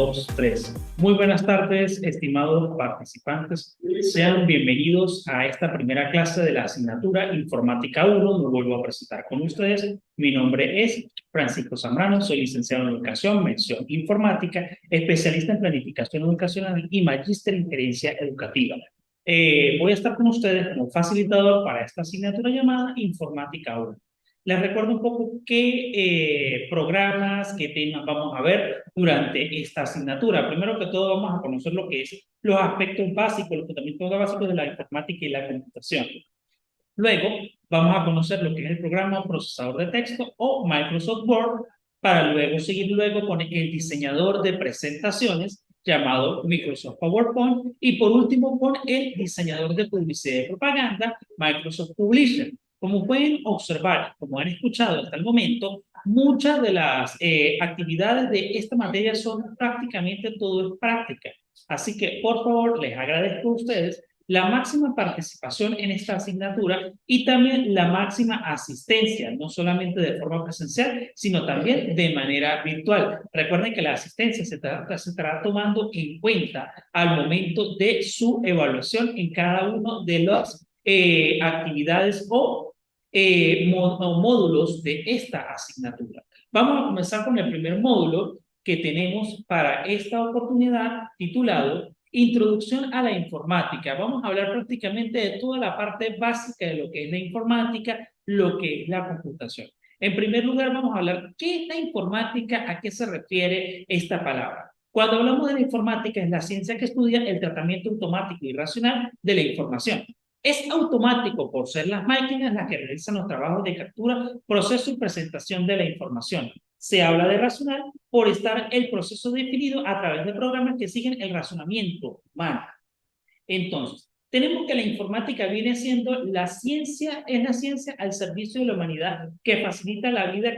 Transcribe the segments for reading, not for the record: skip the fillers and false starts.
2, 3. Muy buenas tardes, estimados participantes. Sean bienvenidos a esta primera clase de la asignatura Informática 1. Me vuelvo a presentar con ustedes. Mi nombre es Francisco Zambrano, soy licenciado en Educación, mención Informática, especialista en Planificación Educacional y magíster en Gerencia Educativa. Voy a estar con ustedes como facilitador para esta asignatura llamada Informática 1. Les recuerdo un poco qué programas, qué temas vamos a ver durante esta asignatura. Primero que todo vamos a conocer lo que es los aspectos básicos, los fundamentos básicos de la informática y la computación. Luego vamos a conocer lo que es el programa procesador de texto o Microsoft Word, para luego seguir con el diseñador de presentaciones llamado Microsoft PowerPoint y por último con el diseñador de publicidad y propaganda Microsoft Publisher. Como pueden observar, como han escuchado hasta el momento, muchas de las actividades de esta materia son prácticamente todo es práctica. Así que, por favor, les agradezco a ustedes la máxima participación en esta asignatura y también la máxima asistencia, no solamente de forma presencial, sino también de manera virtual. Recuerden que la asistencia se estará tomando en cuenta al momento de su evaluación en cada uno de las actividades o módulos de esta asignatura. Vamos a comenzar con el primer módulo que tenemos para esta oportunidad, titulado Introducción a la Informática. Vamos a hablar prácticamente de toda la parte básica de lo que es la informática, lo que es la computación. En primer lugar, vamos a hablar qué es la informática, a qué se refiere esta palabra. Cuando hablamos de la informática, es la ciencia que estudia el tratamiento automático y racional de la información. Es automático por ser las máquinas las que realizan los trabajos de captura, proceso y presentación de la información. Se habla de racional por estar el proceso definido a través de programas que siguen el razonamiento humano. Entonces, tenemos que la informática viene siendo la ciencia, es la ciencia al servicio de la humanidad que facilita la vida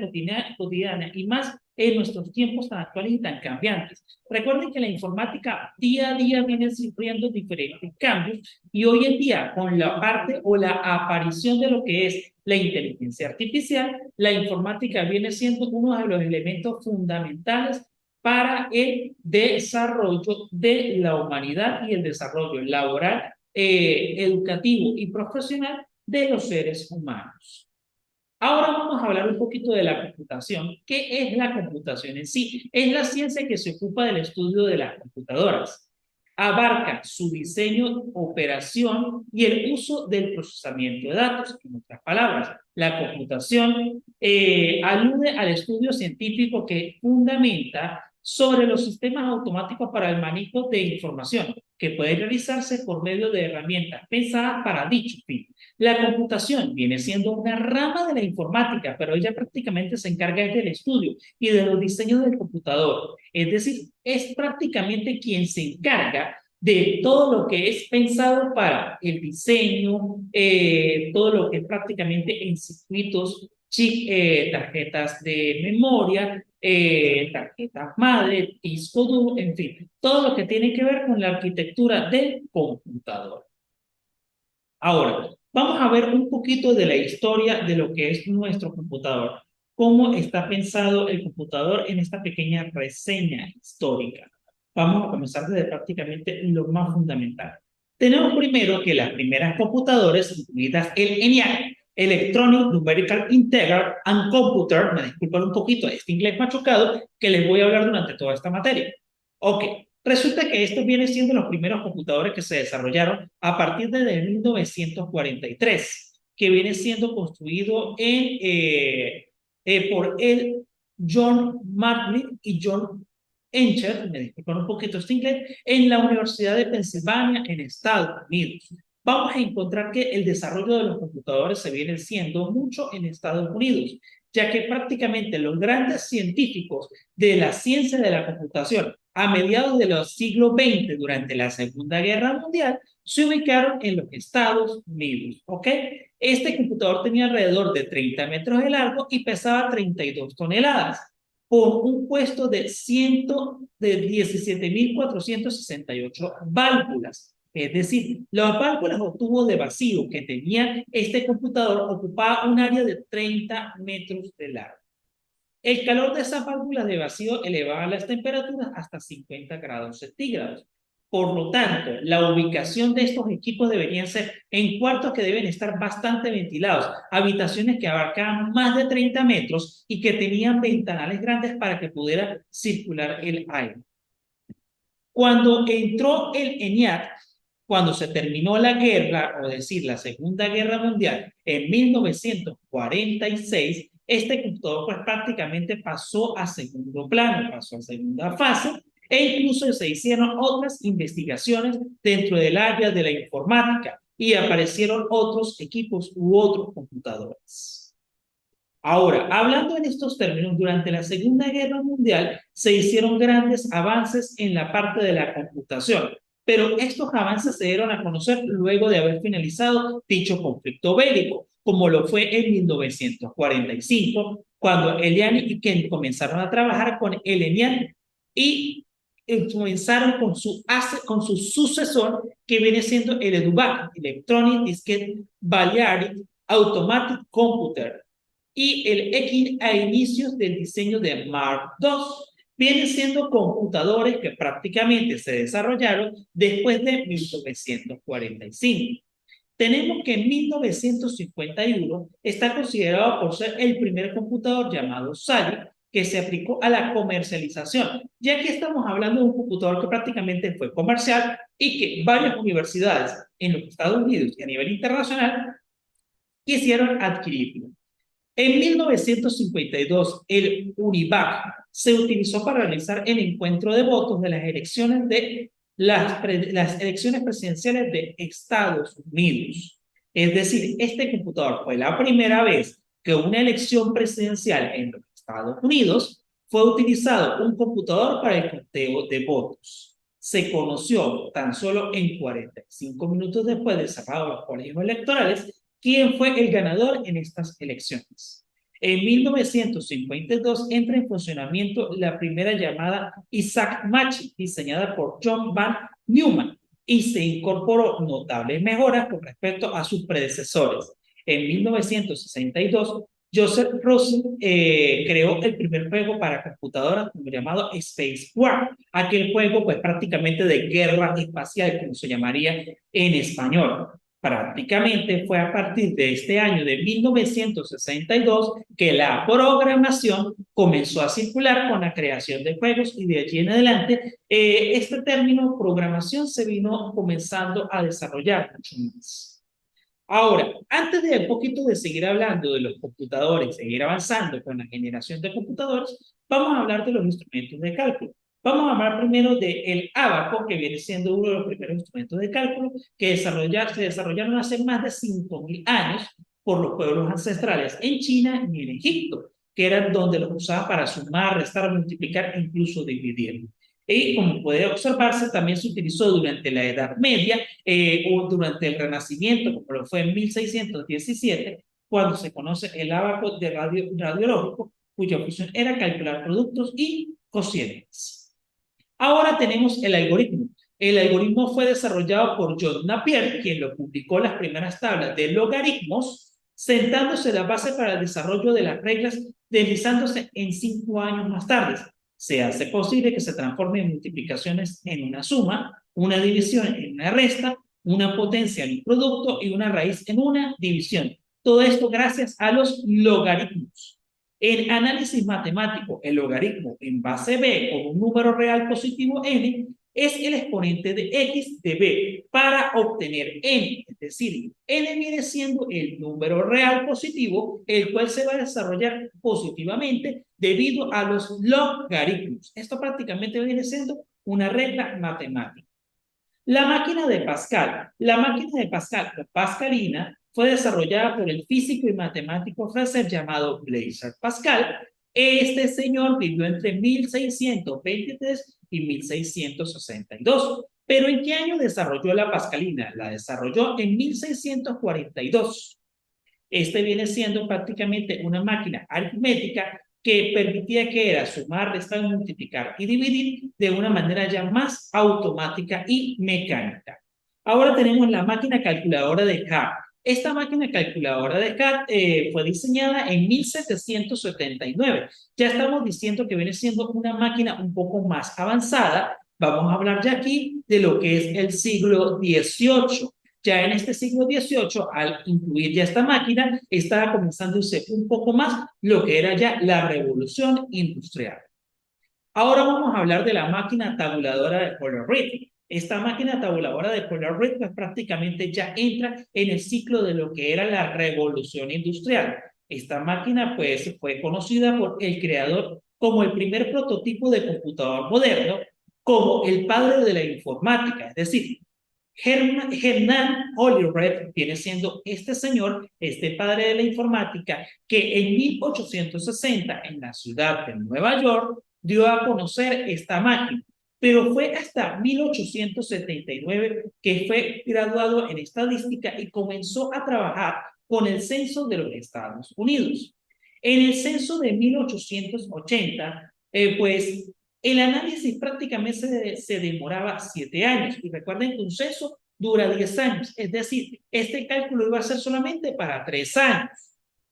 cotidiana y más en nuestros tiempos tan actuales y tan cambiantes. Recuerden que la informática día a día viene sufriendo diferentes cambios y hoy en día con la parte o la aparición de lo que es la inteligencia artificial, la informática viene siendo uno de los elementos fundamentales para el desarrollo de la humanidad y el desarrollo laboral, educativo y profesional de los seres humanos. Ahora vamos a hablar un poquito de la computación. ¿Qué es la computación en sí? Es la ciencia que se ocupa del estudio de las computadoras. Abarca su diseño, operación y el uso del procesamiento de datos. En otras palabras, la computación alude al estudio científico que fundamenta sobre los sistemas automáticos para el manejo de información, que puede realizarse por medio de herramientas pensadas para dicho fin. La computación viene siendo una rama de la informática, pero ella prácticamente se encarga del estudio y de los diseños del computador. Es decir, es prácticamente quien se encarga de todo lo que es pensado para el diseño, todo lo que es prácticamente en circuitos, tarjetas de memoria, tarjetas madre, disco duro, en fin, todo lo que tiene que ver con la arquitectura del computador. Ahora, vamos a ver un poquito de la historia de lo que es nuestro computador, cómo está pensado el computador en esta pequeña reseña histórica. Vamos a comenzar desde prácticamente lo más fundamental. Tenemos primero que las primeras computadoras, incluidas el ENIAC, Electronic Numerical Integer and Computer, me disculpan un poquito este inglés machucado, que les voy a hablar durante toda esta materia. Ok, resulta que estos vienen siendo los primeros computadores que se desarrollaron a partir de 1943, que viene siendo construido por el John Martling y John Encher, me disculpan un poquito este inglés, en la Universidad de Pensilvania en Estados Unidos. Vamos a encontrar que el desarrollo de los computadores se viene siendo mucho en Estados Unidos, ya que prácticamente los grandes científicos de la ciencia de la computación a mediados de los siglos XX, durante la Segunda Guerra Mundial, se ubicaron en los Estados Unidos, ¿ok? Este computador tenía alrededor de 30 metros de largo y pesaba 32 toneladas, por un puesto de 17.468 válvulas. Es decir, las válvulas o tubos de vacío que tenía este computador ocupaba un área de 30 metros de largo. El calor de esas válvulas de vacío elevaba las temperaturas hasta 50 grados centígrados. Por lo tanto, la ubicación de estos equipos deberían ser en cuartos que deben estar bastante ventilados, habitaciones que abarcaban más de 30 metros y que tenían ventanales grandes para que pudiera circular el aire. Cuando entró el ENIAC, cuando se terminó la guerra, o decir, la Segunda Guerra Mundial, en 1946, este computador pues prácticamente pasó a segundo plano, pasó a segunda fase, e incluso se hicieron otras investigaciones dentro del área de la informática y aparecieron otros equipos u otros computadores. Ahora, hablando en estos términos, durante la Segunda Guerra Mundial se hicieron grandes avances en la parte de la computación, pero estos avances se dieron a conocer luego de haber finalizado dicho conflicto bélico, como lo fue en 1945, cuando Elian y Ken comenzaron a trabajar con el ENIAC y comenzaron con su sucesor, que viene siendo el EDUBAC, Electronic Discrete Balayage Automatic Computer, y el EKIN a inicios del diseño de Mark II. Vienen siendo computadores que prácticamente se desarrollaron después de 1945. Tenemos que en 1951 está considerado por ser el primer computador llamado SALI que se aplicó a la comercialización, ya que estamos hablando de un computador que prácticamente fue comercial y que varias universidades en los Estados Unidos y a nivel internacional quisieron adquirirlo. En 1952, el UNIVAC se utilizó para realizar el encuentro de votos de las elecciones presidenciales de Estados Unidos. Es decir, este computador fue la primera vez que una elección presidencial en los Estados Unidos fue utilizado un computador para el conteo de votos. Se conoció tan solo en 45 minutos después de cerrados los colegios electorales quién fue el ganador en estas elecciones. En 1952 entra en funcionamiento la primera llamada Isaac Machi, diseñada por John Van Neumann, y se incorporó notables mejoras con respecto a sus predecesores. En 1962, Joseph Rosen creó el primer juego para computadoras llamado Space War, aquel juego pues prácticamente de guerra espacial, como se llamaría en español. Prácticamente fue a partir de este año de 1962 que la programación comenzó a circular con la creación de juegos y de allí en adelante este término programación se vino comenzando a desarrollar mucho más. Ahora, antes de un poquito de seguir hablando de los computadores, seguir avanzando con la generación de computadores, vamos a hablar de los instrumentos de cálculo. Vamos a hablar primero del ábaco, que viene siendo uno de los primeros instrumentos de cálculo que se desarrollaron hace más de 5.000 años por los pueblos ancestrales en China y en Egipto, que eran donde los usaban para sumar, restar, multiplicar e incluso dividir. Y como puede observarse, también se utilizó durante la Edad Media o durante el Renacimiento, como lo fue en 1617, cuando se conoce el ábaco de radiológico, cuya función era calcular productos y cocientes. Ahora tenemos el algoritmo. El algoritmo fue desarrollado por John Napier, quien lo publicó las primeras tablas de logaritmos, sentándose la base para el desarrollo de las reglas, deslizándose en 5 años más tarde. Se hace posible que se transforme en multiplicaciones en una suma, una división en una resta, una potencia en un producto y una raíz en una división. Todo esto gracias a los logaritmos. En análisis matemático, el logaritmo en base b con un número real positivo n es el exponente de x de b para obtener n, es decir, n viene siendo el número real positivo, el cual se va a desarrollar positivamente debido a los logaritmos. Esto prácticamente viene siendo una regla matemática. La máquina de Pascal. La máquina de Pascal, la pascalina, fue desarrollada por el físico y matemático francés llamado Blaise Pascal. Este señor vivió entre 1623 y 1662. ¿Pero en qué año desarrolló la pascalina? La desarrolló en 1642. Este viene siendo prácticamente una máquina aritmética que permitía que era sumar, restar, multiplicar y dividir de una manera ya más automática y mecánica. Ahora tenemos la máquina calculadora de Hart. Esta máquina calculadora de CAD fue diseñada en 1779. Ya estamos diciendo que viene siendo una máquina un poco más avanzada. Vamos a hablar ya aquí de lo que es el siglo XVIII. Ya en este siglo XVIII, al incluir ya esta máquina, estaba comenzándose un poco más lo que era ya la revolución industrial. Ahora vamos a hablar de la máquina tabuladora de Polaroid. Esta máquina tabuladora de Polaroid pues, prácticamente ya entra en el ciclo de lo que era la revolución industrial. Esta máquina pues fue conocida por el creador como el primer prototipo de computador moderno, como el padre de la informática, es decir, Hernán Hollerith viene siendo este señor, este padre de la informática, que en 1860 en la ciudad de Nueva York dio a conocer esta máquina. Pero fue hasta 1879 que fue graduado en estadística y comenzó a trabajar con el censo de los Estados Unidos. En el censo de 1880, pues el análisis prácticamente se demoraba 7 años. Y recuerden que un censo dura 10 años. Es decir, este cálculo iba a ser solamente para 3 años.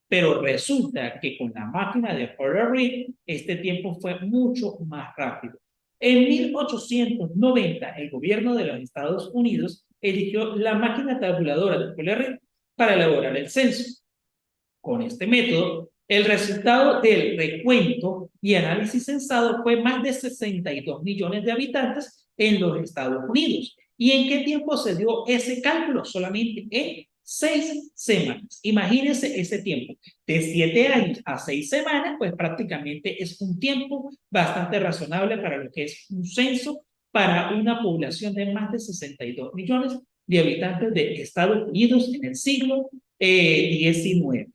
Pero resulta que con la máquina de Hollerith, este tiempo fue mucho más rápido. En 1890, el gobierno de los Estados Unidos eligió la máquina tabuladora de Hollerith para elaborar el censo. Con este método, el resultado del recuento y análisis censado fue más de 62 millones de habitantes en los Estados Unidos. ¿Y en qué tiempo se dio ese cálculo? Solamente en 6 semanas. Imagínense ese tiempo. De 7 años a 6 semanas, pues prácticamente es un tiempo bastante razonable para lo que es un censo para una población de más de 62 millones de habitantes de Estados Unidos en el siglo XIX.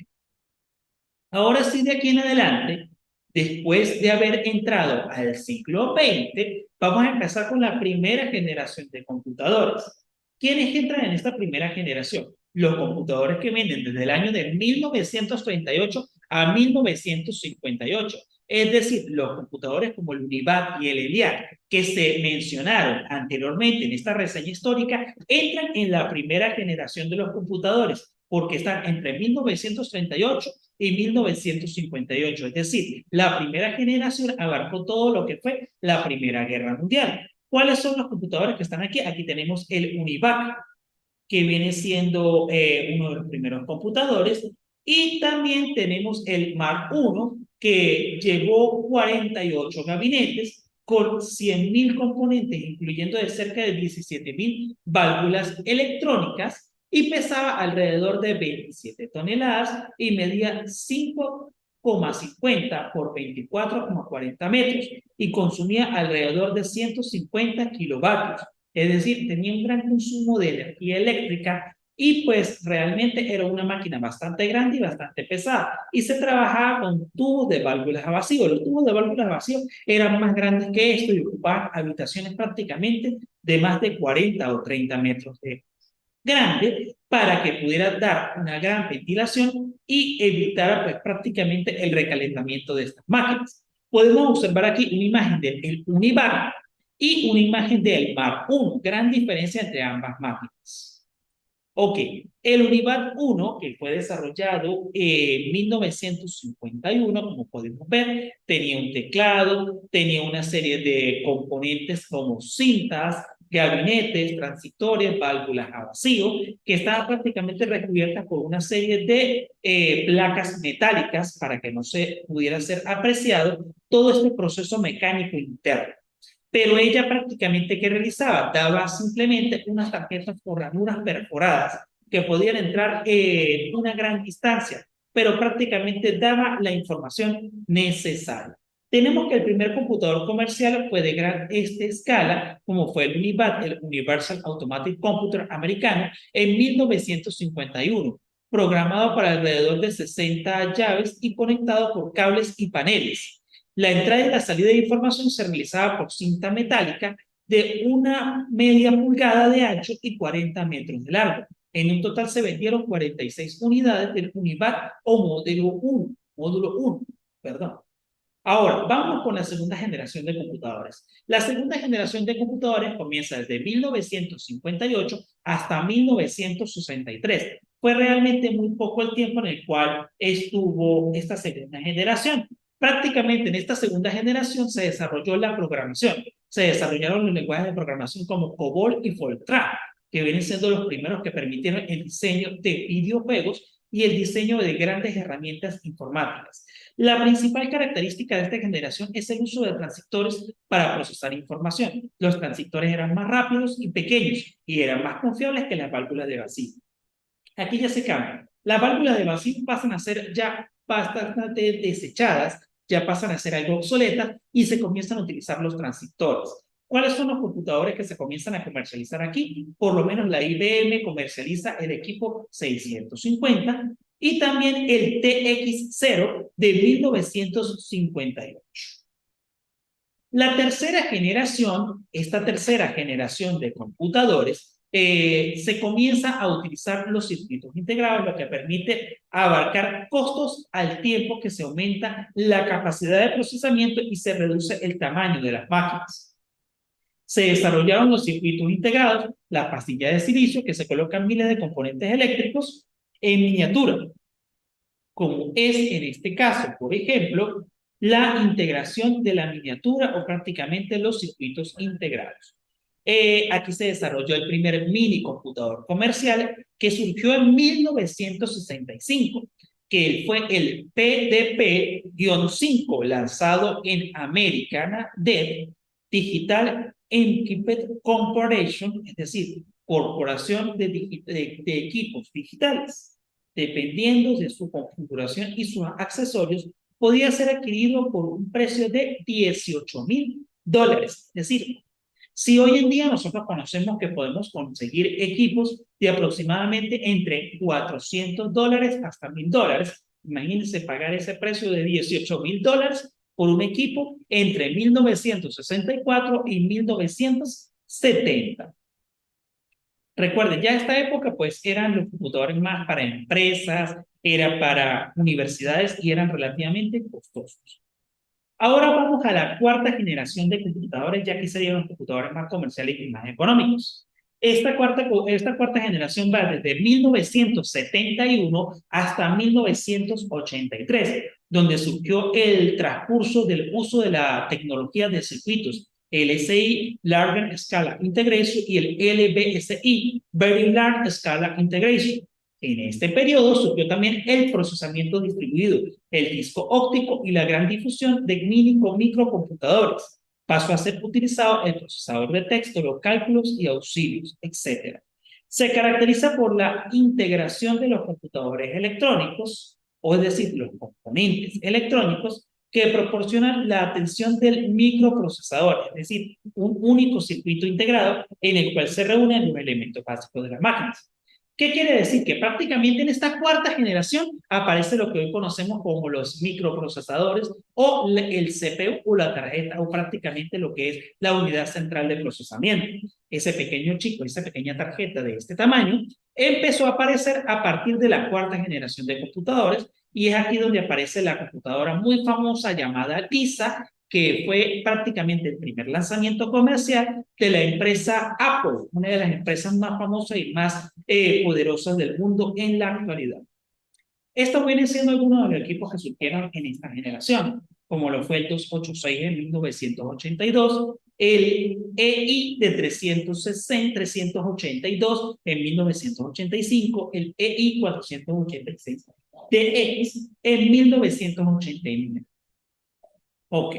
Ahora sí, de aquí en adelante, después de haber entrado al siglo XX, vamos a empezar con la primera generación de computadores. ¿Quiénes entran en esta primera generación? Los computadores que vienen desde el año de 1938 a 1958. Es decir, los computadores como el UNIVAC y el ELIAC, que se mencionaron anteriormente en esta reseña histórica, entran en la primera generación de los computadores, porque están entre 1938 y 1958. Es decir, la primera generación abarcó todo lo que fue la Primera Guerra Mundial. ¿Cuáles son los computadores que están aquí? Aquí tenemos el UNIVAC, que viene siendo uno de los primeros computadores, y también tenemos el Mark I, que llevó 48 gabinetes con 100.000 componentes, incluyendo de cerca de 17.000 válvulas electrónicas, y pesaba alrededor de 27 toneladas y medía 5,50 por 24,40 metros y consumía alrededor de 150 kilovatios. Es decir, tenía un gran consumo de energía eléctrica y pues realmente era una máquina bastante grande y bastante pesada. Y se trabajaba con tubos de válvulas a vacío. Los tubos de válvulas a vacío eran más grandes que esto y ocupaban habitaciones prácticamente de más de 40 o 30 metros de grande para que pudiera dar una gran ventilación y evitar pues, prácticamente el recalentamiento de estas máquinas. Podemos observar aquí una imagen del UNIVAC y una imagen del Mark I. Gran diferencia entre ambas máquinas. Ok, el UNIVAC 1, que fue desarrollado en 1951, como podemos ver, tenía un teclado, tenía una serie de componentes como cintas, gabinetes, transistores, válvulas a vacío, que estaban prácticamente recubiertas por una serie de placas metálicas para que no se pudiera ser apreciado todo este proceso mecánico interno. Pero ella prácticamente, ¿qué realizaba? Daba simplemente unas tarjetas con ranuras perforadas que podían entrar en una gran distancia, pero prácticamente daba la información necesaria. Tenemos que el primer computador comercial fue de gran escala, como fue el UNIVAC, el Universal Automatic Computer americano, en 1951, programado para alrededor de 60 llaves y conectado por cables y paneles. La entrada y la salida de información se realizaba por cinta metálica de una media pulgada de ancho y 40 metros de largo. En un total se vendieron 46 unidades del UNIVAC o módulo 1, perdón. Ahora, vamos con la segunda generación de computadores. La segunda generación de computadores comienza desde 1958 hasta 1963. fue realmente muy poco el tiempo en el cual estuvo esta segunda generación. Prácticamente en esta segunda generación se desarrolló la programación. Se desarrollaron los lenguajes de programación como COBOL y Fortran, que vienen siendo los primeros que permitieron el diseño de videojuegos y el diseño de grandes herramientas informáticas. La principal característica de esta generación es el uso de transistores para procesar información. Los transistores eran más rápidos y pequeños y eran más confiables que las válvulas de vacío. Aquí ya se cambia. Las válvulas de vacío pasan a ser ya bastante desechadas, ya pasan a ser algo obsoletas y se comienzan a utilizar los transistores. ¿Cuáles son los computadores que se comienzan a comercializar aquí? Por lo menos la IBM comercializa el equipo 650 y también el TX0 de 1958. La tercera generación, esta tercera generación de computadores, se comienza a utilizar los circuitos integrados, lo que permite abarcar costos al tiempo que se aumenta la capacidad de procesamiento y se reduce el tamaño de las máquinas. Se desarrollaron los circuitos integrados, las pastillas de silicio, que se colocan miles de componentes eléctricos en miniatura, como es en este caso, por ejemplo, la integración de la miniatura o prácticamente los circuitos integrados. Aquí se desarrolló el primer mini computador comercial que surgió en 1965, que fue el PDP-5, lanzado en American Digital Equipment Corporation, es decir, Corporación de Equipos Digitales. Dependiendo de su configuración y sus accesorios, podía ser adquirido por un precio de $18,000. Es decir, si hoy en día nosotros conocemos que podemos conseguir equipos de aproximadamente entre $400 hasta $1,000, imagínense pagar ese precio de $18,000 por un equipo entre 1964 y 1970. Recuerden, ya esta época pues eran los computadores más para empresas, era para universidades y eran relativamente costosos. Ahora vamos a la cuarta generación de computadores, ya que serían los computadores más comerciales y más económicos. Esta cuarta generación va desde 1971 hasta 1983, donde surgió el transcurso del uso de la tecnología de circuitos LSI, Large Scale Integration, y el LVSI, Very Large Scale Integration. En este periodo surgió también el procesamiento distribuido, el disco óptico y la gran difusión de microcomputadores. Pasó a ser utilizado el procesador de texto, los cálculos y auxilios, etc. Se caracteriza por la integración de los computadores electrónicos, o es decir, los componentes electrónicos que proporcionan la atención del microprocesador, es decir, un único circuito integrado en el cual se reúnen los elementos básicos de las máquinas. ¿Qué quiere decir? Que prácticamente en esta cuarta generación aparece lo que hoy conocemos como los microprocesadores o el CPU o la tarjeta o prácticamente lo que es la unidad central de procesamiento. Ese pequeño chico, esa pequeña tarjeta de este tamaño empezó a aparecer a partir de la cuarta generación de computadores y es aquí donde aparece la computadora muy famosa llamada Lisa, que fue prácticamente el primer lanzamiento comercial de la empresa Apple, una de las empresas más famosas y más poderosas del mundo en la actualidad. Estos vienen siendo algunos de los equipos que surgieron en esta generación, como lo fue el 286 en 1982, el EI de 382 en 1985, el EI 486 DX en 1989. Ok.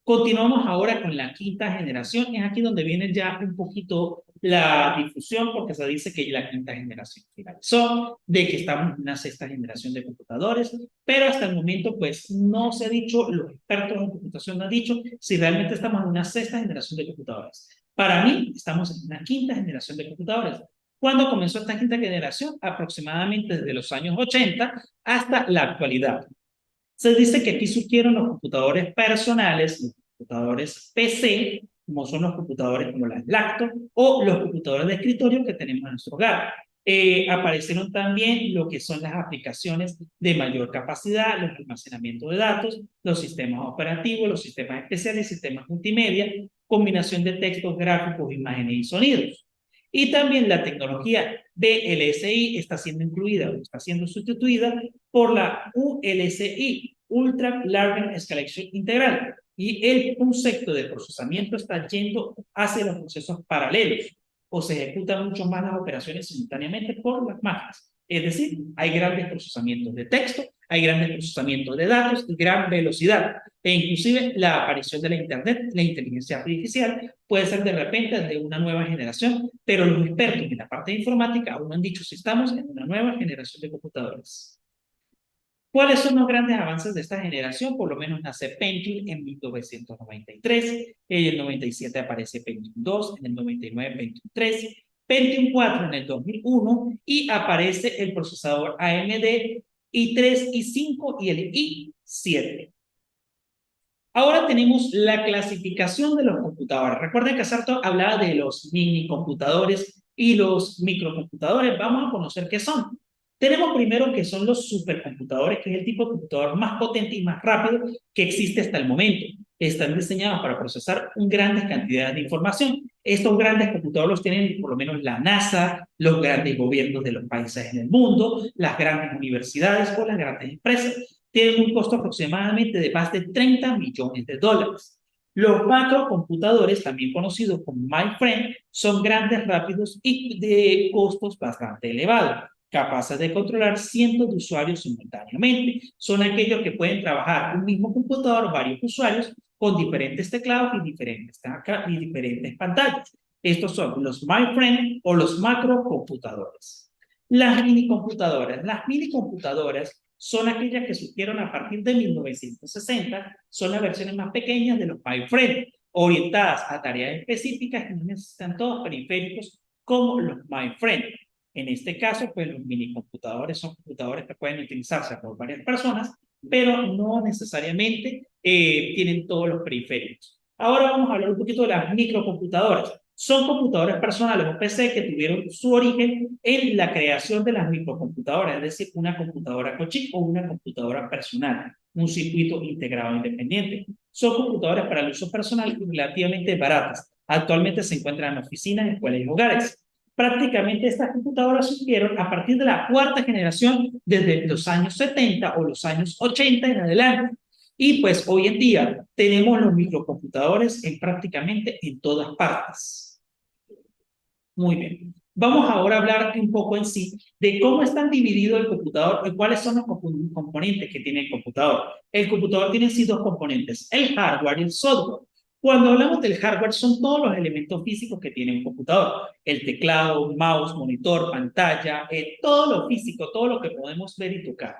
Continuamos ahora con la quinta generación. Es aquí donde viene ya un poquito la difusión, porque se dice que la quinta generación finalizó, de que estamos en una sexta generación de computadores, pero hasta el momento pues no se ha dicho, los expertos en computación no han dicho si realmente estamos en una sexta generación de computadores. Para mí estamos en una quinta generación de computadores. ¿Cuándo comenzó esta quinta generación? Aproximadamente desde los años 80 hasta la actualidad. Se dice que aquí surgieron los computadores personales, los computadores PC, como son los computadores como las laptops o los computadores de escritorio que tenemos en nuestro hogar. Aparecieron también lo que son las aplicaciones de mayor capacidad, los almacenamientos de datos, los sistemas operativos, los sistemas especiales, sistemas multimedia, combinación de textos, gráficos, imágenes y sonidos. Y también la tecnología VLSI está siendo incluida o está siendo sustituida por la ULSI, Ultra Large Escalation Integral. Y el concepto de procesamiento está yendo hacia los procesos paralelos, o se ejecutan mucho más las operaciones simultáneamente por las máquinas. Es decir, hay grandes procesamientos de texto, hay grandes procesamientos de datos y gran velocidad. E inclusive la aparición de la Internet, la inteligencia artificial, puede ser de repente de una nueva generación, pero los expertos en la parte de informática aún no han dicho si estamos en una nueva generación de computadores. ¿Cuáles son los grandes avances de esta generación? Por lo menos nace Pentium en 1993, en el 97 aparece Pentium 2, en el 99 Pentium 3, Pentium 4 en el 2001 y aparece el procesador AMD i3, i5 y el i7. Ahora tenemos la clasificación de los computadores. Recuerden que Sartor hablaba de los mini computadores y los microcomputadores. Vamos a conocer qué son. Tenemos primero que son los supercomputadores, que es el tipo de computador más potente y más rápido que existe hasta el momento. Están diseñados para procesar grandes cantidades de información. Estos grandes computadores los tienen por lo menos la NASA, los grandes gobiernos de los países en el mundo, las grandes universidades o las grandes empresas. Tienen un costo aproximadamente de más de 30 millones de dólares. Los macrocomputadores, también conocidos como mainframe, son grandes, rápidos y de costos bastante elevados, capaces de controlar cientos de usuarios simultáneamente. Son aquellos que pueden trabajar un mismo computador, varios usuarios, con diferentes teclados y diferentes pantallas. Estos son los mainframe o los macrocomputadores. Las minicomputadoras son aquellas que surgieron a partir de 1960, son las versiones más pequeñas de los mainframe, orientadas a tareas específicas que no necesitan todos periféricos como los mainframe. En este caso, pues los minicomputadores son computadores que pueden utilizarse por varias personas, pero no necesariamente tienen todos los periféricos. Ahora vamos a hablar un poquito de las microcomputadoras. Son computadores personales o PC que tuvieron su origen en la creación de las microcomputadoras, es decir, una computadora con chip o una computadora personal, un circuito integrado independiente. Son computadoras para el uso personal y relativamente baratas. Actualmente se encuentran en oficinas, escuelas y hogares. Prácticamente estas computadoras surgieron a partir de la cuarta generación desde los años 70 o los años 80 en adelante. Y pues hoy en día tenemos los microcomputadores prácticamente en todas partes. Muy bien. Vamos ahora a hablar un poco en sí de cómo están divididos el computador y cuáles son los componentes que tiene el computador. El computador tiene sí dos componentes, el hardware y el software. Cuando hablamos del hardware son todos los elementos físicos que tiene un computador. El teclado, mouse, monitor, pantalla, todo lo físico, todo lo que podemos ver y tocar.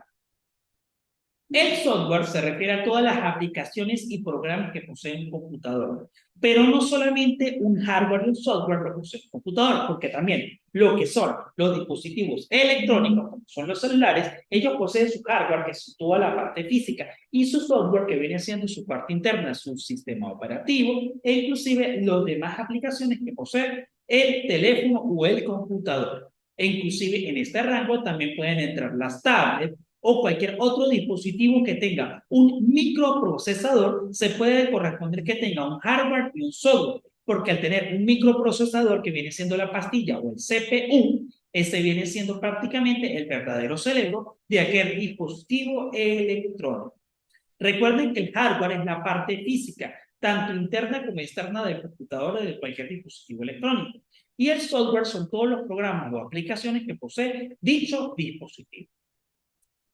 El software se refiere a todas las aplicaciones y programas que posee un computador, pero no solamente un hardware y un software lo posee un computador, porque también lo que son los dispositivos electrónicos, como son los celulares, ellos poseen su hardware, que es toda la parte física, y su software, que viene siendo su parte interna, su sistema operativo, e inclusive las demás aplicaciones que posee el teléfono o el computador. E inclusive en este rango también pueden entrar las tablets, o cualquier otro dispositivo que tenga un microprocesador, se puede corresponder que tenga un hardware y un software, porque al tener un microprocesador que viene siendo la pastilla o el CPU, ese viene siendo prácticamente el verdadero cerebro de aquel dispositivo electrónico. Recuerden que el hardware es la parte física, tanto interna como externa del computador o de cualquier dispositivo electrónico. Y el software son todos los programas o aplicaciones que posee dicho dispositivo.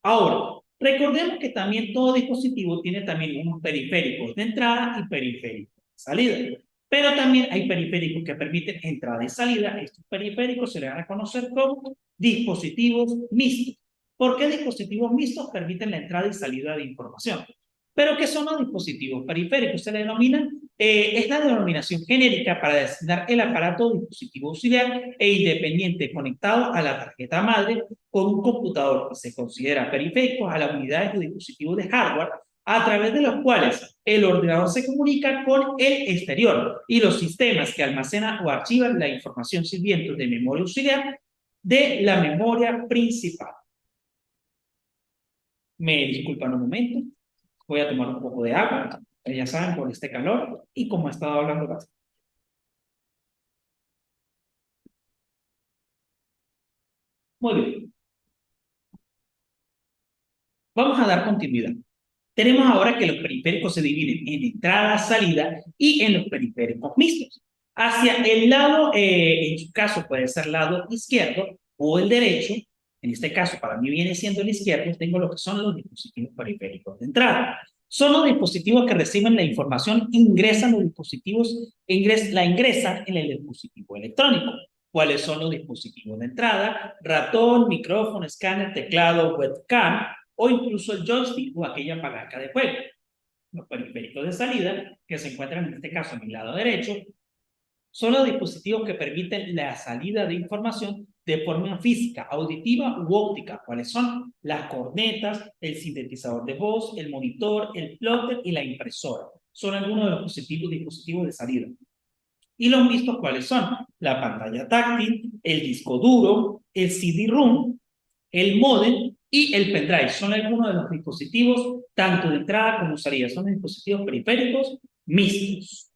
Ahora, recordemos que también todo dispositivo tiene también unos periféricos de entrada y periféricos de salida. Pero también hay periféricos que permiten entrada y salida. Estos periféricos se le van a conocer como dispositivos mixtos. ¿Por qué dispositivos mixtos permiten la entrada y salida de información? Pero ¿qué son los dispositivos periféricos? Se le denominan, es la denominación genérica para designar el aparato o dispositivo auxiliar e independiente conectado a la tarjeta madre con un computador que se considera periférico a las unidades o dispositivos de hardware a través de los cuales el ordenador se comunica con el exterior y los sistemas que almacenan o archivan la información sirviendo de memoria auxiliar de la memoria principal. Me disculpan un momento. Voy a tomar un poco de agua, ya saben, por este calor y como he estado hablando bastante. Muy bien. Vamos a dar continuidad. Tenemos ahora que los periféricos se dividen en entrada, salida y en los periféricos mixtos. Hacia el lado, en su caso puede ser el lado izquierdo o el derecho. En este caso, para mí viene siendo el izquierdo. Tengo lo que son los dispositivos periféricos de entrada. Son los dispositivos que reciben la información, ingresan los dispositivos, la ingresan en el dispositivo electrónico. ¿Cuáles son los dispositivos de entrada? Ratón, micrófono, escáner, teclado, webcam o incluso el joystick o aquella palanca de juego. Los periféricos de salida, que se encuentran en este caso en mi lado derecho, son los dispositivos que permiten la salida de información de forma física, auditiva u óptica. ¿Cuáles son? Las cornetas, el sintetizador de voz, el monitor, el plotter y la impresora. Son algunos de los dispositivos de salida. ¿Y los mixtos cuáles son? La pantalla táctil, el disco duro, el CD-ROM, el módem y el pendrive. Son algunos de los dispositivos, tanto de entrada como salida. Son dispositivos periféricos mixtos.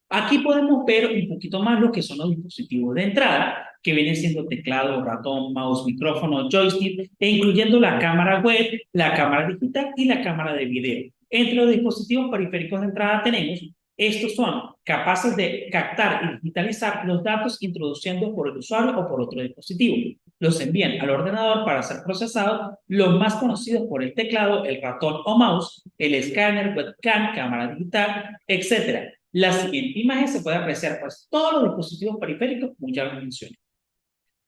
Aquí podemos ver un poquito más lo que son los dispositivos de entrada, que vienen siendo teclado, ratón, mouse, micrófono, joystick, e incluyendo la cámara web, la cámara digital y la cámara de video. Entre los dispositivos periféricos de entrada tenemos, estos son capaces de captar y digitalizar los datos introduciendo por el usuario o por otro dispositivo. Los envían al ordenador para ser procesados, los más conocidos por el teclado, el ratón o mouse, el escáner, webcam, cámara digital, etc. La siguiente imagen se puede apreciar pues todos los dispositivos periféricos, como ya lo mencioné.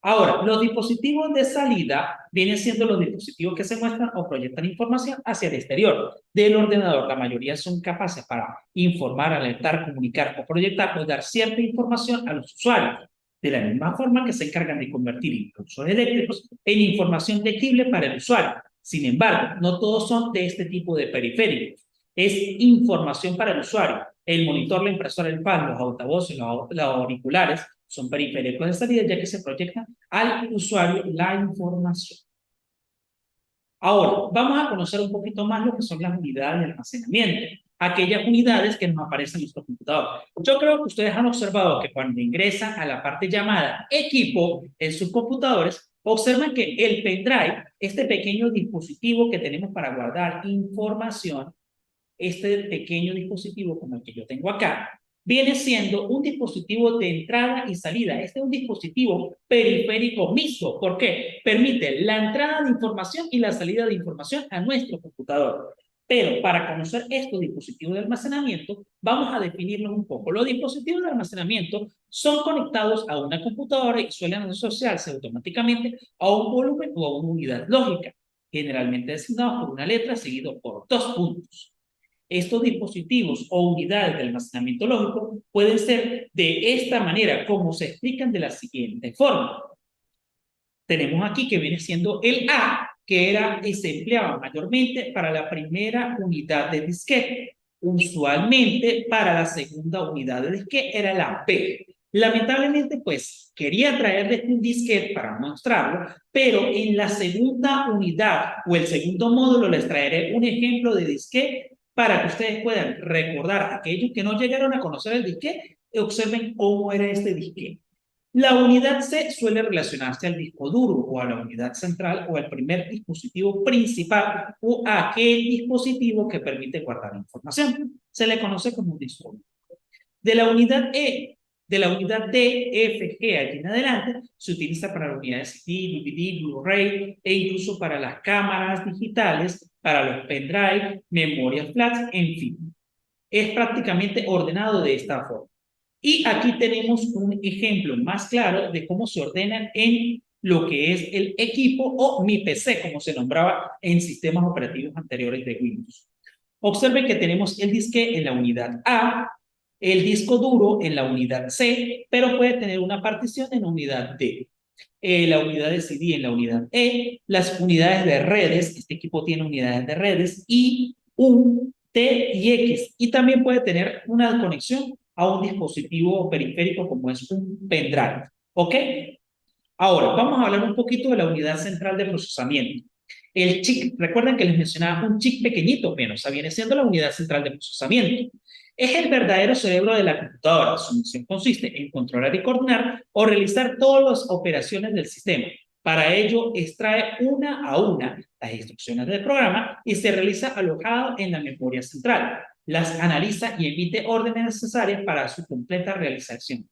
Ahora, los dispositivos de salida vienen siendo los dispositivos que se muestran o proyectan información hacia el exterior del ordenador. La mayoría son capaces para informar, alertar, comunicar o proyectar o dar cierta información a los usuarios. De la misma forma que se encargan de convertir impulsos eléctricos en información legible para el usuario. Sin embargo, no todos son de este tipo de periféricos. Es información para el usuario. El monitor, la impresora, el pad, los altavoces, los auriculares son periféricos de salida ya que se proyectan al usuario la información. Ahora, vamos a conocer un poquito más lo que son las unidades de almacenamiento, aquellas unidades que nos aparecen en nuestro computador. Yo creo que ustedes han observado que cuando ingresan a la parte llamada equipo en sus computadores, observan que el pendrive, este pequeño dispositivo que tenemos para guardar información, este pequeño dispositivo como el que yo tengo acá, viene siendo un dispositivo de entrada y salida. Este es un dispositivo periférico mixto. ¿Por qué? Permite la entrada de información y la salida de información a nuestro computador. Pero para conocer estos dispositivos de almacenamiento, vamos a definirlos un poco. Los dispositivos de almacenamiento son conectados a una computadora y suelen asociarse automáticamente a un volumen o a una unidad lógica, generalmente designados por una letra seguido por dos puntos. Estos dispositivos o unidades de almacenamiento lógico pueden ser de esta manera, como se explican de la siguiente forma. Tenemos aquí que viene siendo el A, que era y se empleaba mayormente para la primera unidad de disquete. Usualmente para la segunda unidad de disquete era la B. Lamentablemente, pues, quería traerles un disquete para mostrarlo, pero en la segunda unidad o el segundo módulo les traeré un ejemplo de disquete para que ustedes puedan recordar aquellos que no llegaron a conocer el disquete y observen cómo era este disquete. La unidad C suele relacionarse al disco duro o a la unidad central o al primer dispositivo principal o a aquel dispositivo que permite guardar información. Se le conoce como un disco duro. De la unidad E, de la unidad D, F, G, allí en adelante, se utiliza para la unidad de CD, DVD, Blu-ray e incluso para las cámaras digitales, para los pendrive, memorias flash, en fin. Es prácticamente ordenado de esta forma. Y aquí tenemos un ejemplo más claro de cómo se ordenan en lo que es el equipo o mi PC, como se nombraba en sistemas operativos anteriores de Windows. Observen que tenemos el disque en la unidad A, el disco duro en la unidad C, pero puede tener una partición en la unidad D. La unidad de CD en la unidad E, las unidades de redes, este equipo tiene unidades de redes, I, U, T y X, y también puede tener una conexión a un dispositivo periférico como es un pendrive. ¿Ok? Ahora, vamos a hablar un poquito de la unidad central de procesamiento. El chip, recuerden que les mencionaba un chip pequeñito, menos, esa viene siendo la unidad central de procesamiento. Es el verdadero cerebro de la computadora. Su misión consiste en controlar y coordinar o realizar todas las operaciones del sistema. Para ello, extrae una a una las instrucciones del programa y se realiza alojado en la memoria central. Las analiza y emite órdenes necesarias para su completa realización.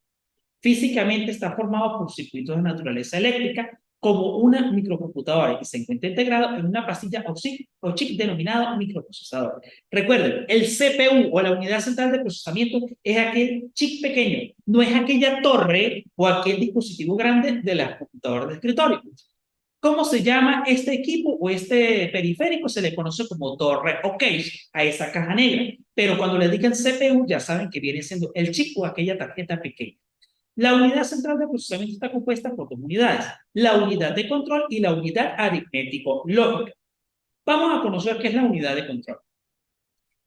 Físicamente está formado por circuitos de naturaleza eléctrica como una microcomputadora y se encuentra integrado en una pastilla o chip denominado microprocesador. Recuerden, el CPU o la unidad central de procesamiento es aquel chip pequeño, no es aquella torre o aquel dispositivo grande de las computadoras de escritorio. ¿Cómo se llama este equipo o este periférico? Se le conoce como torre o case a esa caja negra. Pero cuando le digan CPU, ya saben que viene siendo el chip o aquella tarjeta pequeña. La unidad central de procesamiento está compuesta por dos unidades, la unidad de control y la unidad aritmético-lógica. Vamos a conocer qué es la unidad de control.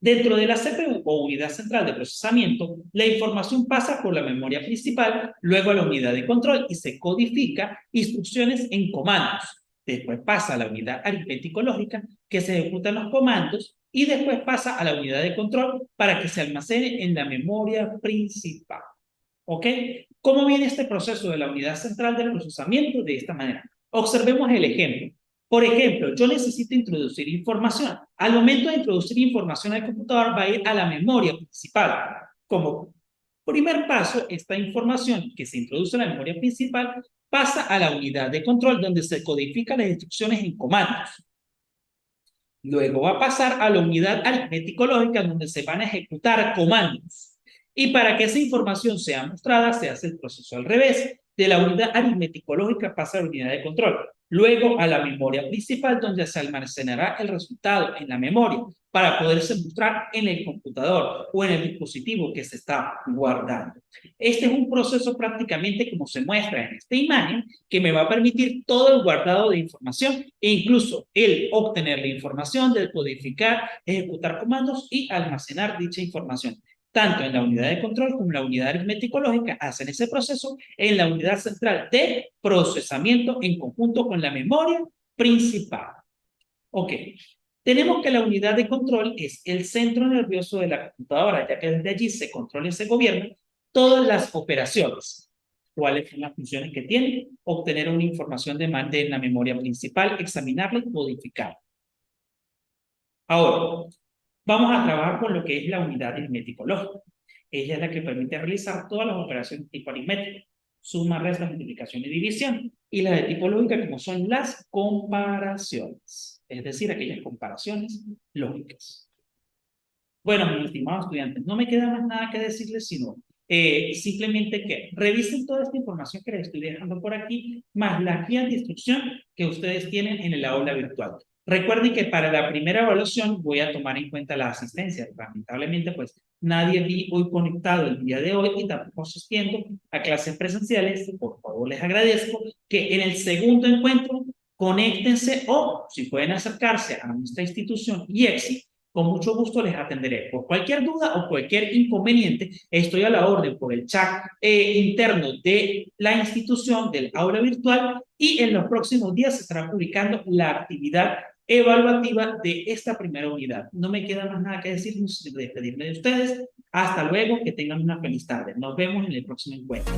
Dentro de la CPU o unidad central de procesamiento, la información pasa por la memoria principal, luego a la unidad de control y se codifica instrucciones en comandos. Después pasa a la unidad aritmético-lógica, que se ejecutan los comandos, y después pasa a la unidad de control para que se almacene en la memoria principal. ¿Ok? ¿Cómo viene este proceso de la unidad central del procesamiento? De esta manera. Observemos el ejemplo. Por ejemplo, yo necesito introducir información. Al momento de introducir información al computador va a ir a la memoria principal. Como primer paso, esta información que se introduce en la memoria principal pasa a la unidad de control donde se codifican las instrucciones en comandos. Luego va a pasar a la unidad aritmético-lógica donde se van a ejecutar comandos. Y para que esa información sea mostrada, se hace el proceso al revés. De la unidad aritmético-lógica pasa a la unidad de control. Luego a la memoria principal, donde se almacenará el resultado en la memoria para poderse mostrar en el computador o en el dispositivo que se está guardando. Este es un proceso prácticamente como se muestra en esta imagen, que me va a permitir todo el guardado de información e incluso el obtener la información, de codificar, ejecutar comandos y almacenar dicha información. Tanto en la unidad de control como en la unidad aritmético-lógica hacen ese proceso en la unidad central de procesamiento en conjunto con la memoria principal. Ok, tenemos que la unidad de control es el centro nervioso de la computadora, ya que desde allí se controla y se gobierna todas las operaciones. ¿Cuáles son las funciones que tiene? Obtener una información de la memoria principal, examinarla y codificarla. Ahora, vamos a trabajar con lo que es la unidad aritmético-lógica. Ella es la que permite realizar todas las operaciones de tipo aritmético, suma, resta, multiplicación y división, y las de tipo lógica como son las comparaciones, es decir, aquellas comparaciones lógicas. Bueno, mis estimados estudiantes, no me queda más nada que decirles sino simplemente que revisen toda esta información que les estoy dejando por aquí, más las guías de instrucción que ustedes tienen en el aula virtual. Recuerden que para la primera evaluación voy a tomar en cuenta la asistencia. Lamentablemente, pues nadie vi hoy conectado el día de hoy y tampoco asistiendo a clases presenciales. Por favor, les agradezco que en el segundo encuentro conéctense o si pueden acercarse a nuestra institución IEXI, con mucho gusto les atenderé. Por cualquier duda o cualquier inconveniente, estoy a la orden por el chat interno de la institución, del aula virtual, y en los próximos días se estará publicando la actividad evaluativa de esta primera unidad. No me queda más nada que decir, despedirme de ustedes. Hasta luego, que tengan una feliz tarde. Nos vemos en el próximo encuentro.